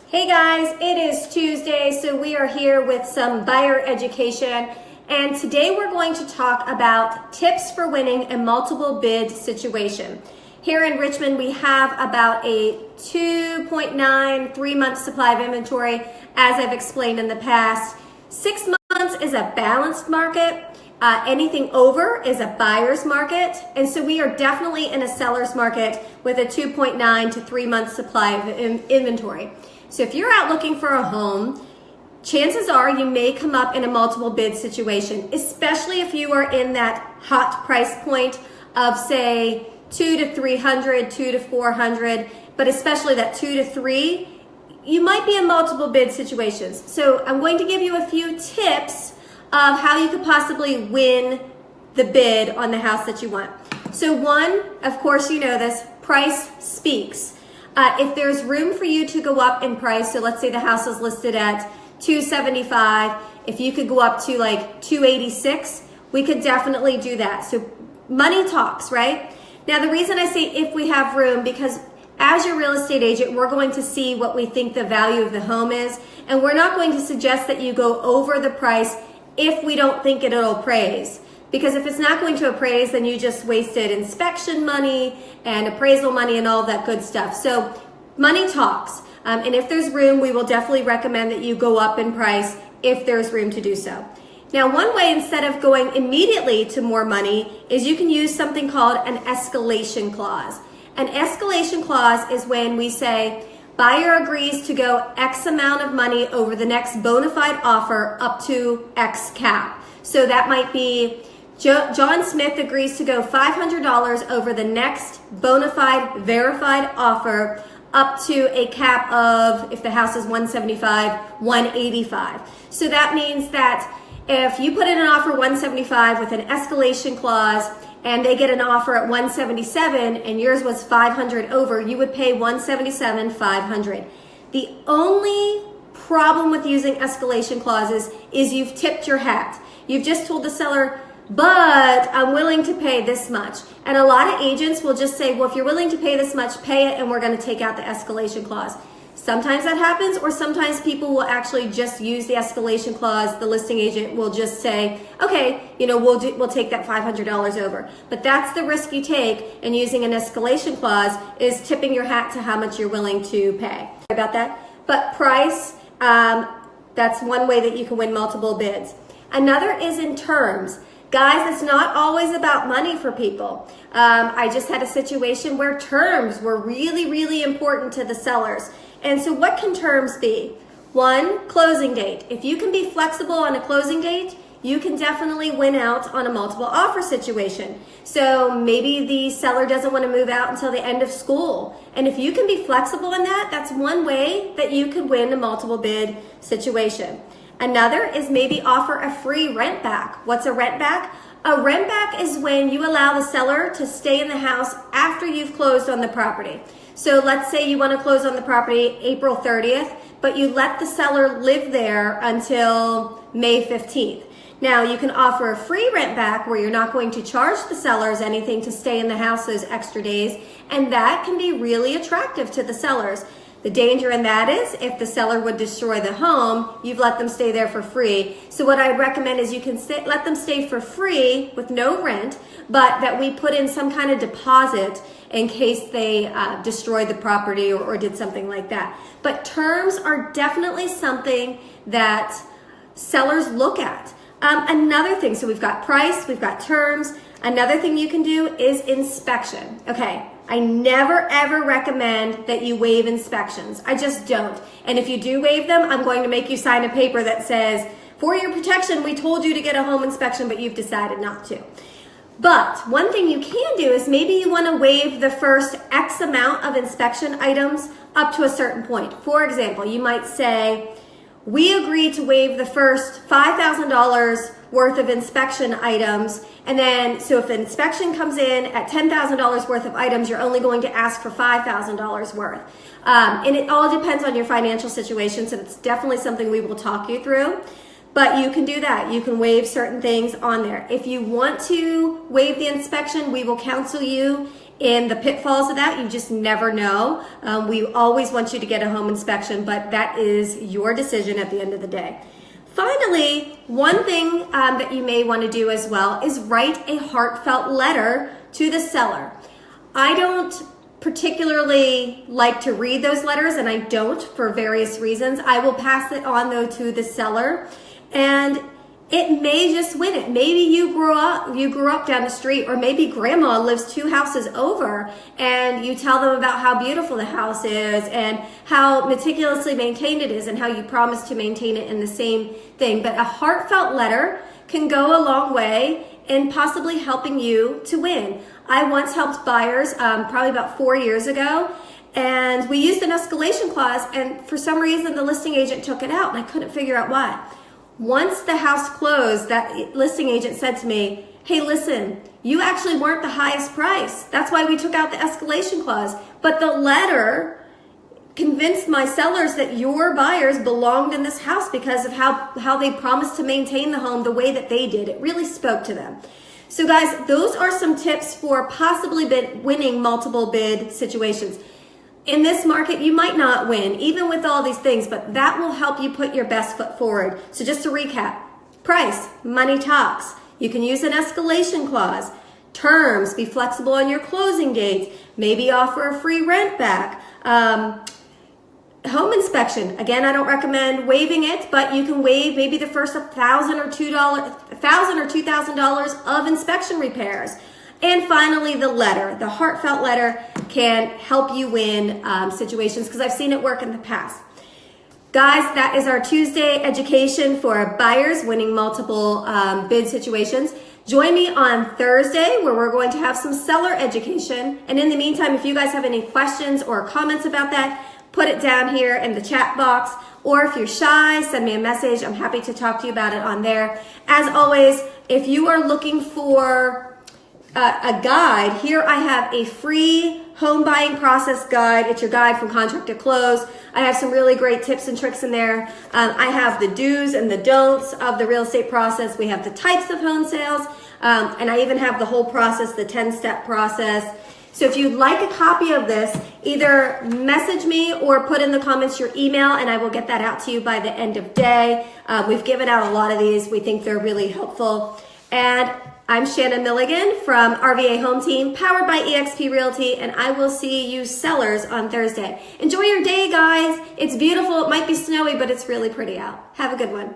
Hey guys, it is Tuesday, so we are here with some buyer education, and today we're going to talk about tips for winning a multiple bid situation. Here in Richmond, we have about a 2.9, 3-month supply of inventory, as I've explained in the past. 6 months is a balanced market. Anything over is a buyer's market, and so we are definitely in a seller's market with a 2.9 to 3-month supply of inventory. So if you're out looking for a home, chances are you may come up in a multiple bid situation, especially if you are in that hot price point of say 2 to 300, 2 to 400, but especially that 2 to 3, you might be in multiple bid situations. So I'm going to give you a few tips of how you could possibly win the bid on the house that you want. So one, of course you know this, price speaks. If there's room for you to go up in price, so let's say the house is listed at $275, if you could go up to like $286, we could definitely do that. So money talks, right? Now the reason I say if we have room, because as your real estate agent, we're going to see what we think the value of the home is, and we're not going to suggest that you go over the price if we don't think it'll appraise. Because if it's not going to appraise, then you just wasted inspection money and appraisal money and all that good stuff. So money talks. And if there's room, we will definitely recommend that you go up in price if there's room to do so. Now, one way instead of going immediately to more money is you can use something called an escalation clause. An escalation clause is when we say, buyer agrees to go X amount of money over the next bona fide offer up to X cap. So that might be John Smith agrees to go $500 over the next bona fide verified offer up to a cap of, if the house is $175, $185. So that means that if you put in an offer $175 with an escalation clause and they get an offer at $177 and yours was $500 over, you would pay $177, $500. The only problem with using escalation clauses is you've tipped your hat. You've just told the seller, but I'm willing to pay this much. And a lot of agents will just say, well, if you're willing to pay this much, pay it, and we're going to take out the escalation clause. Sometimes that happens, or sometimes people will actually just use the escalation clause. The listing agent will just say, okay, we'll take that $500 over. But that's the risk you take in using an escalation clause, is tipping your hat to how much you're willing to pay. Sorry about that. But price, that's one way that you can win multiple bids. Another is in terms. Guys, it's not always about money for people. I just had a situation where terms were really, really important to the sellers. And so what can terms be? One, closing date. If you can be flexible on a closing date, you can definitely win out on a multiple offer situation. So maybe the seller doesn't want to move out until the end of school. And if you can be flexible in that, that's one way that you could win a multiple bid situation. Another is maybe offer a free rent back. What's a rent back? A rent back is when you allow the seller to stay in the house after you've closed on the property. So let's say you want to close on the property April 30th, but you let the seller live there until May 15th. Now you can offer a free rent back where you're not going to charge the sellers anything to stay in the house those extra days, and that can be really attractive to the sellers. The danger in that is if the seller would destroy the home, you've let them stay there for free. So what I'd recommend is you can let them stay for free with no rent, but that we put in some kind of deposit in case they destroyed the property or did something like that. But terms are definitely something that sellers look at. Another thing, so we've got price, we've got terms. Another thing you can do is inspection. Okay. I never ever recommend that you waive inspections. I just don't. And if you do waive them, I'm going to make you sign a paper that says, for your protection, we told you to get a home inspection, but you've decided not to. But one thing you can do is maybe you want to waive the first X amount of inspection items up to a certain point. For example, you might say, we agree to waive the first $5,000 worth of inspection items, and then so if the inspection comes in at $10,000 worth of items, you're only going to ask for $5,000 worth. And it all depends on your financial situation, so it's definitely something we will talk you through. But you can do that. You can waive certain things on there. If you want to waive the inspection, we will counsel you in the pitfalls of that. You just never know. We always want you to get a home inspection, but that is your decision at the end of the day. Finally, one thing that you may want to do as well is write a heartfelt letter to the seller. I don't particularly like to read those letters, and I don't for various reasons. I will pass it on though to the seller, and it may just win it. Maybe you grew up down the street, or maybe grandma lives 2 houses over, and you tell them about how beautiful the house is and how meticulously maintained it is and how you promise to maintain it in the same thing. But a heartfelt letter can go a long way in possibly helping you to win. I once helped buyers probably about 4 years ago, and we used an escalation clause, and for some reason the listing agent took it out, and I couldn't figure out why. Once the house closed, that listing agent said to me, hey, listen, you actually weren't the highest price. That's why we took out the escalation clause. But the letter convinced my sellers that your buyers belonged in this house because of how they promised to maintain the home the way that they did. It really spoke to them. So guys, those are some tips for possibly winning multiple bid situations. In this market, you might not win, even with all these things, but that will help you put your best foot forward. So just to recap, price, money talks. You can use an escalation clause. Terms, be flexible on your closing dates. Maybe offer a free rent back. Home inspection. Again, I don't recommend waiving it, but you can waive maybe the first $1,000 or $2,000 of inspection repairs. And finally, the letter, the heartfelt letter can help you win situations, because I've seen it work in the past. Guys, that is our Tuesday education for buyers winning multiple bid situations. Join me on Thursday, where we're going to have some seller education. And in the meantime, if you guys have any questions or comments about that, put it down here in the chat box. Or if you're shy, send me a message. I'm happy to talk to you about it on there. As always, if you are looking for a guide, here I have a free home buying process guide. It's your guide from contract to close. I have some really great tips and tricks in there. I have the do's and the don'ts of the real estate process. We have the types of home sales, and I even have the whole process, the 10-step process. So if you'd like a copy of this, either message me or put in the comments your email, and I will get that out to you by the end of day. We've given out a lot of these. We think they're really helpful. And I'm Shannon Milligan from RVA Home Team, powered by eXp Realty, and I will see you sellers on Thursday. Enjoy your day, guys. It's beautiful. It might be snowy, but it's really pretty out. Have a good one.